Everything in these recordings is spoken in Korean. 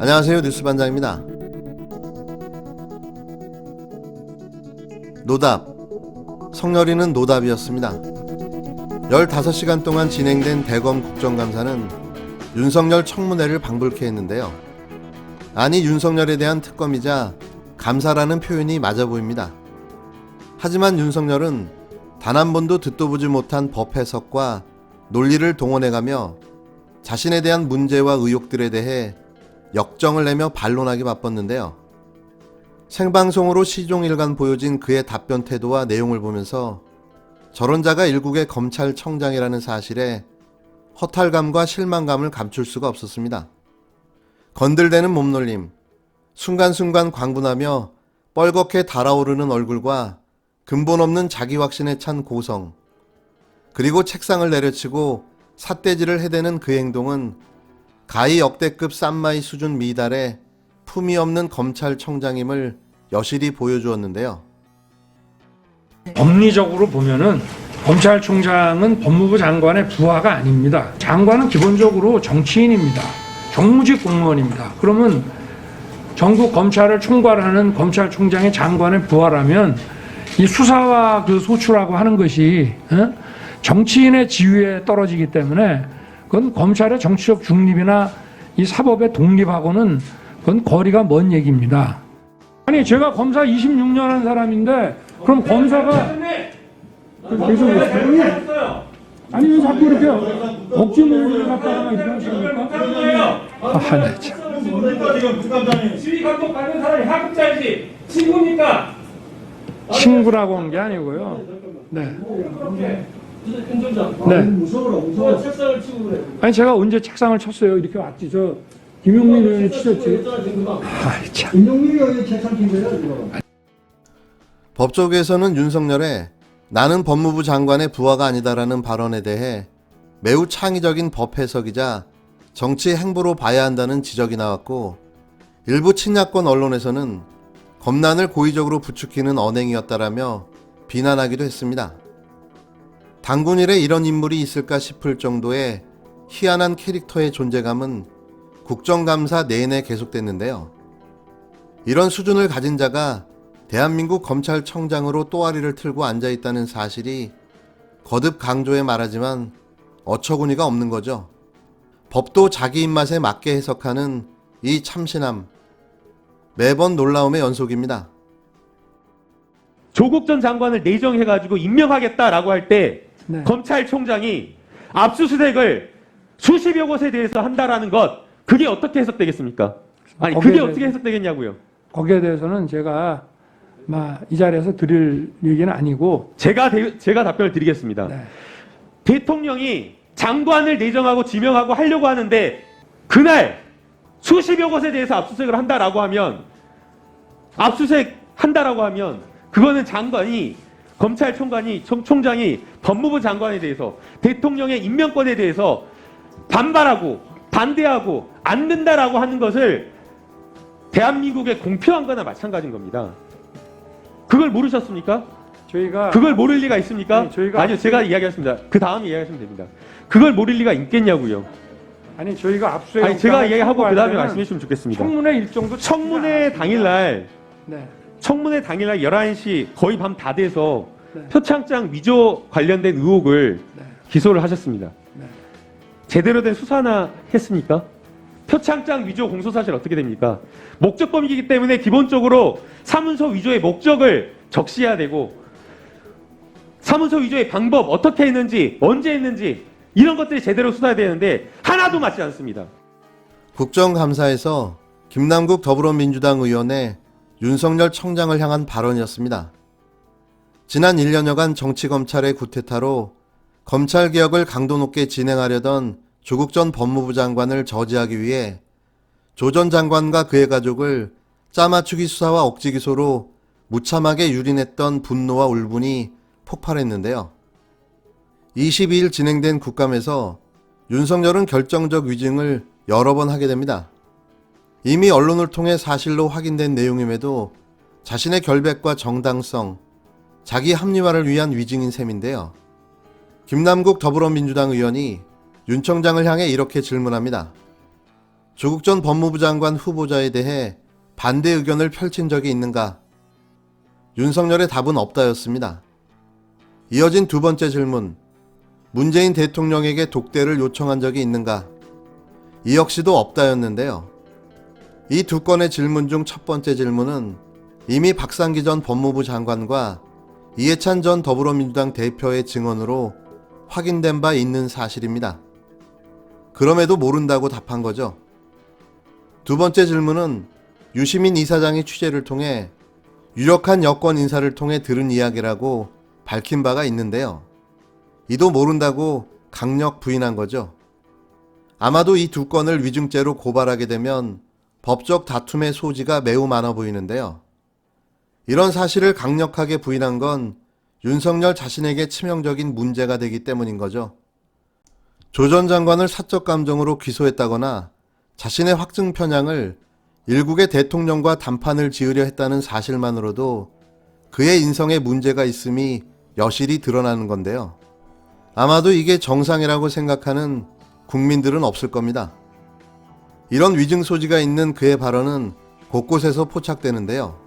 안녕하세요. 뉴스반장입니다. 노답. 성렬이는 노답이었습니다. 15시간 동안 진행된 대검 국정감사는 윤석열 청문회를 방불케 했는데요. 아니, 윤석열에 대한 특검이자 감사라는 표현이 맞아 보입니다. 하지만 윤석열은 단 한 번도 듣도 보지 못한 법 해석과 논리를 동원해가며 자신에 대한 문제와 의혹들에 대해 역정을 내며 반론하기 바빴는데요. 생방송으로 시종일관 보여진 그의 답변 태도와 내용을 보면서 저런 자가 일국의 검찰청장이라는 사실에 허탈감과 실망감을 감출 수가 없었습니다. 건들대는 몸놀림, 순간순간 광분하며 뻘겋게 달아오르는 얼굴과 근본 없는 자기 확신에 찬 고성, 그리고 책상을 내려치고 삿대질을 해대는 그 행동은 가히 역대급 쌈마이 수준 미달의 품위 없는 검찰청장임을 여실히 보여주었는데요. 법리적으로 보면은 검찰총장은 법무부 장관의 부하가 아닙니다. 장관은 기본적으로 정치인입니다. 정무직 공무원입니다. 그러면 전국 검찰을 총괄하는 검찰총장의 장관의 부하라면 이 수사와 그 소추라고 하는 것이 정치인의 지위에 떨어지기 때문에 그건 검찰의 정치적 중립이나 이 사법의 독립하고는 그건 거리가 먼 얘기입니다. 아니, 제가 검사 26년 한 사람인데 그럼 검사가 계속 아니, 왜 자꾸 이렇게 억지 논리를 갖다가 이렇게 하십니까? 아, 네, 참. 지금 국감장님 시위 감독 받는 사람이 하급자이지 친구입니까? 친구라고 한 게 아니고요. 네. 네. 무서워. 책상을 치고 그래. 아니, 제가 언제 책상을 쳤어요? 이렇게 왔지. 저 김용민 의원이 치셨지. 아이, 참. 김용민 의원이 책상 친 거예요, 이거. 법조계에서는 윤석열의 나는 법무부 장관의 부하가 아니다라는 발언에 대해 매우 창의적인 법 해석이자 정치 행보로 봐야 한다는 지적이 나왔고, 일부 친야권 언론에서는 검난을 고의적으로 부추기는 언행이었다라며 비난하기도 했습니다. 당군 일에 이런 인물이 있을까 싶을 정도의 희한한 캐릭터의 존재감은 국정감사 내내 계속됐는데요. 이런 수준을 가진 자가 대한민국 검찰청장으로 또아리를 틀고 앉아있다는 사실이 거듭 강조해 말하지만 어처구니가 없는 거죠. 법도 자기 입맛에 맞게 해석하는 이 참신함, 매번 놀라움의 연속입니다. 조국 전 장관을 내정해가지고 임명하겠다라고 할 때 네. 검찰총장이 압수수색을 수십여 곳에 대해서 한다라는 것, 그게 어떻게 해석되겠습니까? 아니, 그게 어떻게 해석되겠냐고요. 거기에 대해서는 제가 이 자리에서 드릴 얘기는 아니고. 제가 답변을 드리겠습니다. 네. 대통령이 장관을 내정하고 지명하고 하려고 하는데 그날 수십여 곳에 대해서 압수수색을 한다라고 하면, 압수수색 한다라고 하면 그거는 총장이 법무부 장관에 대해서 대통령의 임명권에 대해서 반발하고 반대하고 안 된다라고 하는 것을 대한민국에 공표한 거나 마찬가지인 겁니다. 그걸 모르셨습니까? 저희가 그걸 모를 리가 있습니까? 아니, 저희가 아니요, 제가 이야기하겠습니다. 그 다음 이야기하시면 됩니다. 그걸 모를 리가 있겠냐고요. 아니, 저희가 압수수색 아니, 제가 이야기하고 그 다음에 청구할 말씀해 주시면 좋겠습니다. 청문회 일정도 청문회 당일날 네. 11시 거의 밤 다 돼서 네. 표창장 위조 관련된 의혹을 네. 기소를 하셨습니다. 네. 제대로 된 수사나 했습니까? 표창장 위조 공소 사실 어떻게 됩니까? 목적범이기 때문에 기본적으로 사문서 위조의 목적을 적시해야 되고, 사문서 위조의 방법 어떻게 했는지, 언제 했는지, 이런 것들이 제대로 수사해야 되는데 하나도 맞지 않습니다. 국정감사에서 김남국 더불어민주당 의원의 윤석열 청장을 향한 발언이었습니다. 지난 1년여간 정치검찰의 구태타로 검찰개혁을 강도 높게 진행하려던 조국 전 법무부 장관을 저지하기 위해 조 전 장관과 그의 가족을 짜맞추기 수사와 억지 기소로 무참하게 유린했던 분노와 울분이 폭발했는데요. 22일 진행된 국감에서 윤석열은 결정적 위증을 여러 번 하게 됩니다. 이미 언론을 통해 사실로 확인된 내용임에도 자신의 결백과 정당성, 자기 합리화를 위한 위증인 셈인데요. 김남국 더불어민주당 의원이 윤 청장을 향해 이렇게 질문합니다. 조국 전 법무부 장관 후보자에 대해 반대 의견을 펼친 적이 있는가? 윤석열의 답은 없다였습니다. 이어진 두 번째 질문, 문재인 대통령에게 독대를 요청한 적이 있는가? 이 역시도 없다였는데요. 이 두 건의 질문 중 첫 번째 질문은 이미 박상기 전 법무부 장관과 이해찬 전 더불어민주당 대표의 증언으로 확인된 바 있는 사실입니다. 그럼에도 모른다고 답한 거죠. 두 번째 질문은 유시민 이사장이 취재를 통해 유력한 여권 인사를 통해 들은 이야기라고 밝힌 바가 있는데요. 이도 모른다고 강력 부인한 거죠. 아마도 이 두 건을 위증죄로 고발하게 되면 법적 다툼의 소지가 매우 많아 보이는데요. 이런 사실을 강력하게 부인한 건 윤석열 자신에게 치명적인 문제가 되기 때문인 거죠. 조 전 장관을 사적 감정으로 기소했다거나 자신의 확증 편향을 일국의 대통령과 단판을 지으려 했다는 사실만으로도 그의 인성에 문제가 있음이 여실히 드러나는 건데요. 아마도 이게 정상이라고 생각하는 국민들은 없을 겁니다. 이런 위증 소지가 있는 그의 발언은 곳곳에서 포착되는데요.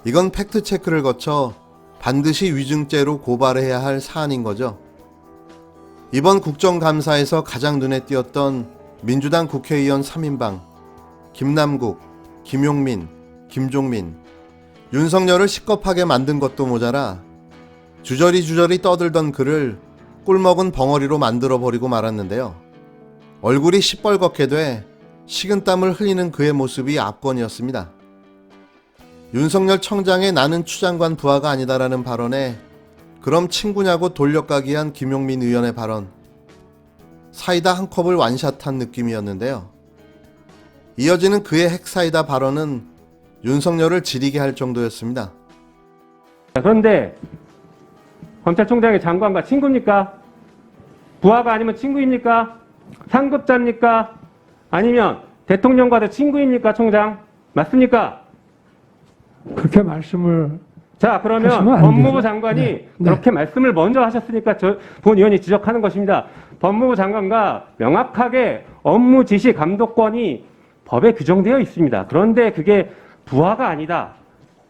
이건 팩트체크를 거쳐 반드시 위증죄로 고발해야 할 사안인 거죠. 이번 국정감사에서 가장 눈에 띄었던 민주당 국회의원 3인방 김남국, 김용민, 김종민, 윤석열을 시겁하게 만든 것도 모자라 주저리 떠들던 그를 꿀먹은 벙어리로 만들어버리고 말았는데요. 얼굴이 시뻘겋게 돼 식은땀을 흘리는 그의 모습이 압권이었습니다. 윤석열 청장의 나는 추장관 부하가 아니다라는 발언에 그럼 친구냐고 돌려까기한 김용민 의원의 발언, 사이다 한 컵을 완샷한 느낌이었는데요. 이어지는 그의 핵사이다 발언은 윤석열을 지리게 할 정도였습니다. 그런데 검찰총장의 장관과 친구입니까? 부하가 아니면 친구입니까? 상급자입니까? 아니면 대통령과도 친구입니까, 총장? 맞습니까? 그렇게 말씀을 자, 그러면 하시면 안 법무부 되죠. 장관이 네. 그렇게 말씀을 먼저 하셨으니까 본 의원이 지적하는 것입니다. 법무부 장관과 명확하게 업무 지시 감독권이 법에 규정되어 있습니다. 그런데 그게 부하가 아니다.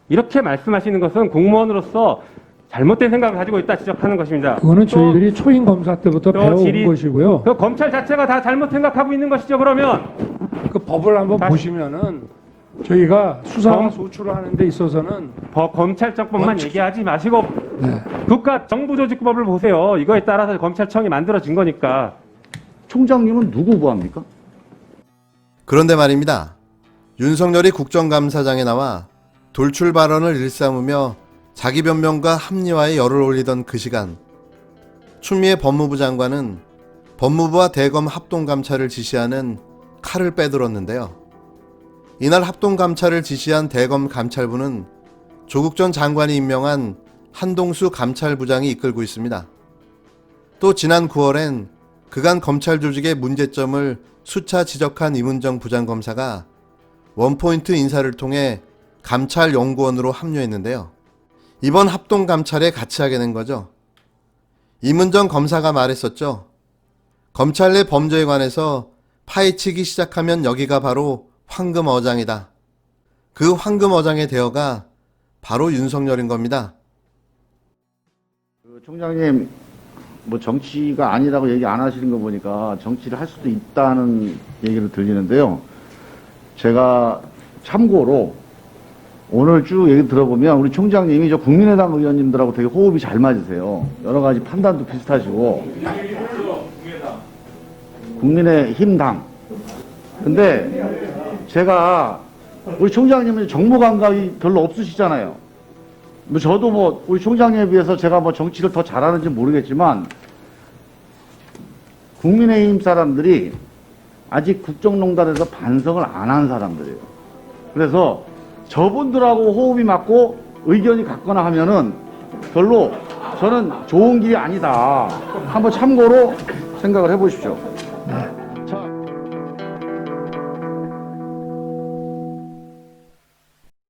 이렇게 말씀하시는 것은 공무원으로서 잘못된 생각을 가지고 있다 지적하는 것입니다. 그거는 또 저희들이 초임 검사 때부터 또 배워온 질의- 것이고요. 그 검찰 자체가 다 잘못 생각하고 있는 것이죠. 그러면 그 법을 한번 다시- 보시면은 저희가 수사와 검- 소출을 하는 데 있어서는 검찰청법만 원칙- 얘기하지 마시고 네. 국가 정부조직법을 보세요. 이거에 따라서 검찰청이 만들어진 거니까. 총장님은 누구 부합니까? 그런데 말입니다. 윤석열이 국정감사장에 나와 돌출 발언을 일삼으며 자기 변명과 합리화에 열을 올리던 그 시간, 추미애 법무부 장관은 법무부와 대검 합동감찰을 지시하는 칼을 빼들었는데요. 이날 합동감찰을 지시한 대검 감찰부는 조국 전 장관이 임명한 한동수 감찰부장이 이끌고 있습니다. 또 지난 9월엔 그간 검찰 조직의 문제점을 수차 지적한 임은정 부장검사가 원포인트 인사를 통해 감찰연구원으로 합류했는데요. 이번 합동감찰에 같이 하게 된 거죠. 임은정 검사가 말했었죠. 검찰 내 범죄에 관해서 파헤치기 시작하면 여기가 바로 황금어장이다. 그 황금어장의 대어가 바로 윤석열인 겁니다. 총장님, 뭐 정치가 아니라고 얘기 안 하시는 거 보니까 정치를 할 수도 있다는 얘기로 들리는데요. 제가 참고로 오늘 쭉 얘기 들어보면 우리 총장님이 저 국민의당 의원님들하고 되게 호흡이 잘 맞으세요. 여러 가지 판단도 비슷하시고. 국민의힘당. 근데 제가 우리 총장님은 정무 감각이 별로 없으시잖아요. 뭐 저도 뭐 우리 총장님에 비해서 제가 뭐 정치를 더 잘하는지 모르겠지만 국민의힘 사람들이 아직 국정농단에서 반성을 안 한 사람들이에요. 그래서 저분들하고 호흡이 맞고 의견이 같거나 하면은 별로 저는 좋은 길이 아니다. 한번 참고로 생각을 해보십시오.